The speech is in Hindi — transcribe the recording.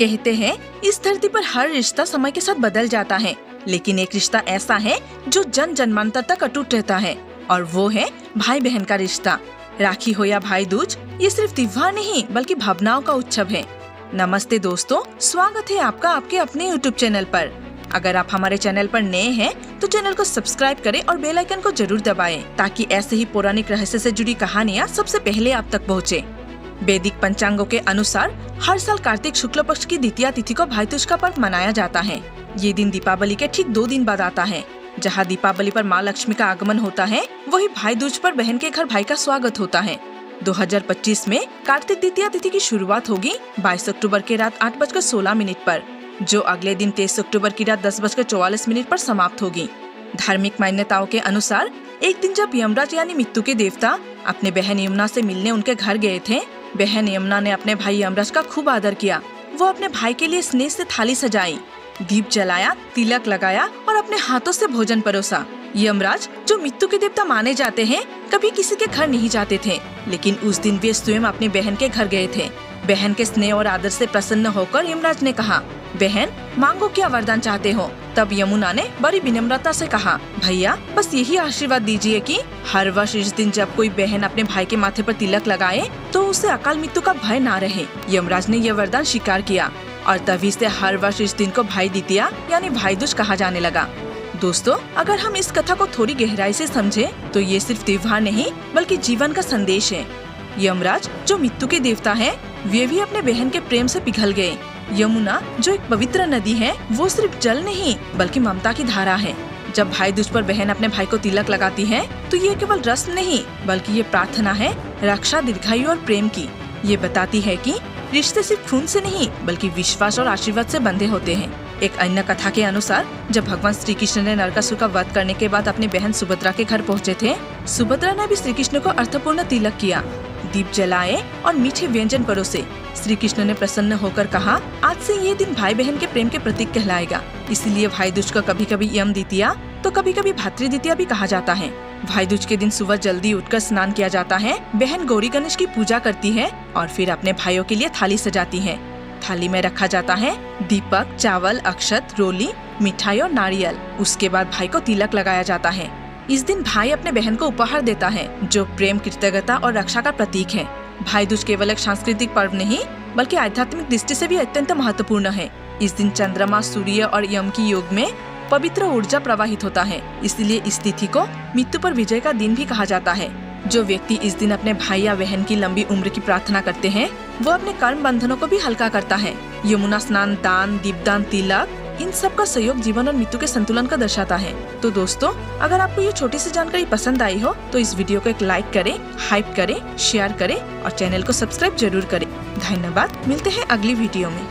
कहते हैं इस धरती पर हर रिश्ता समय के साथ बदल जाता है, लेकिन एक रिश्ता ऐसा है जो जन जन्मांतर तक अटूट रहता है, और वो है भाई बहन का रिश्ता। राखी हो या भाई दूज, ये सिर्फ त्योहार नहीं बल्कि भावनाओं का उत्सव है। नमस्ते दोस्तों, स्वागत है आपका आपके अपने YouTube चैनल पर। अगर आप हमारे चैनल पर नए हैं तो चैनल को सब्सक्राइब करें और बेल आइकन को जरूर दबाएं, ताकि ऐसे ही पौराणिक रहस्य से जुड़ी कहानियाँ सबसे पहले आप तक पहुँचे। वैदिक पंचांगों के अनुसार हर साल कार्तिक शुक्ल पक्ष की द्वितीया तिथि को भाई दूज का पर्व मनाया जाता है। ये दिन दीपावली के ठीक 2 दिन बाद आता है। जहाँ दीपावली पर माँ लक्ष्मी का आगमन होता है, वही भाई दूज पर बहन के घर भाई का स्वागत होता है। 2025 में कार्तिक द्वितीया तिथि की शुरुआत होगी 22 अक्टूबर की रात 8:16 पर, जो अगले दिन 23 अक्टूबर की रात 10:44 पर समाप्त होगी। धार्मिक मान्यताओं के अनुसार एक दिन जब यमराज यानी मृत्यु के देवता अपने बहन यमुना से मिलने उनके घर गए थे, बहन यमुना ने अपने भाई यमराज का खूब आदर किया। वो अपने भाई के लिए स्नेह से थाली सजाई, दीप जलाया, तिलक लगाया और अपने हाथों से भोजन परोसा। यमराज, जो मृत्यु के देवता माने जाते हैं, कभी किसी के घर नहीं जाते थे, लेकिन उस दिन वे स्वयं अपनी बहन के घर गए थे। बहन के स्नेह और आदर से प्रसन्न होकर यमराज ने कहा, बहन मांगो, क्या वरदान चाहते हो। तब यमुना ने बड़ी विनम्रता से कहा, भैया बस यही आशीर्वाद दीजिए कि हर वर्ष इस दिन जब कोई बहन अपने भाई के माथे पर तिलक लगाए तो उसे अकाल मृत्यु का भय ना रहे। यमराज ने यह वरदान स्वीकार किया और तभी से हर वर्ष इस दिन को भाई द्वितीया यानी भाई दूज कहा जाने लगा। दोस्तों, अगर हम इस कथा को थोड़ी गहराई से समझे तो ये सिर्फ त्योहार नहीं बल्कि जीवन का संदेश है। यमराज, जो मृत्यु के देवता है, वे भी अपने बहन के प्रेम से पिघल गए। यमुना, जो एक पवित्र नदी है, वो सिर्फ जल नहीं बल्कि ममता की धारा है। जब भाई दूज पर बहन अपने भाई को तिलक लगाती है तो ये केवल रस्म नहीं बल्कि ये प्रार्थना है रक्षा, दीर्घायु और प्रेम की। ये बताती है कि रिश्ते सिर्फ खून से नहीं बल्कि विश्वास और आशीर्वाद से बंधे होते हैं। एक अन्य कथा के अनुसार जब भगवान श्री कृष्ण ने नरकासुर का वध करने के बाद अपनी बहन सुभद्रा के घर पहुँचे थे, सुभद्रा ने भी श्री कृष्ण को अर्थपूर्ण तिलक किया, दीप जलाए और मीठे व्यंजन परोसे। श्री कृष्ण ने प्रसन्न होकर कहा, आज से ये दिन भाई बहन के प्रेम के प्रतीक कहलाएगा। इसलिए भाई दूज को कभी कभी यम द्वितीया तो कभी कभी भातृ द्वितीया भी कहा जाता है। भाई दूज के दिन सुबह जल्दी उठकर स्नान किया जाता है, बहन गौरी गणेश की पूजा करती है और फिर अपने भाइयों के लिए थाली सजाती है। थाली में रखा जाता है दीपक, चावल, अक्षत, रोली, मिठाई और नारियल। उसके बाद भाई को तिलक लगाया जाता है। इस दिन भाई अपने बहन को उपहार देता है, जो प्रेम, कृतज्ञता और रक्षा का प्रतीक है। भाई दूज केवल एक सांस्कृतिक पर्व नहीं बल्कि आध्यात्मिक दृष्टि से भी अत्यंत महत्वपूर्ण है। इस दिन चंद्रमा, सूर्य और यम की योग में पवित्र ऊर्जा प्रवाहित होता है, इसलिए इस तिथि को मृत्यु पर विजय का दिन भी कहा जाता है। जो व्यक्ति इस दिन अपने भाई या बहन की लंबी उम्र की प्रार्थना करते हैं, वो अपने कर्म बंधनों को भी हल्का करता है। यमुना स्नान, दान, दीपदान, तिलक, इन सब का सहयोग जीवन और मृत्यु के संतुलन का दर्शाता है। तो दोस्तों, अगर आपको ये छोटी सी जानकारी पसंद आई हो तो इस वीडियो को एक लाइक करें, हाइप करें, शेयर करें और चैनल को सब्सक्राइब जरूर करें। धन्यवाद। मिलते हैं अगली वीडियो में।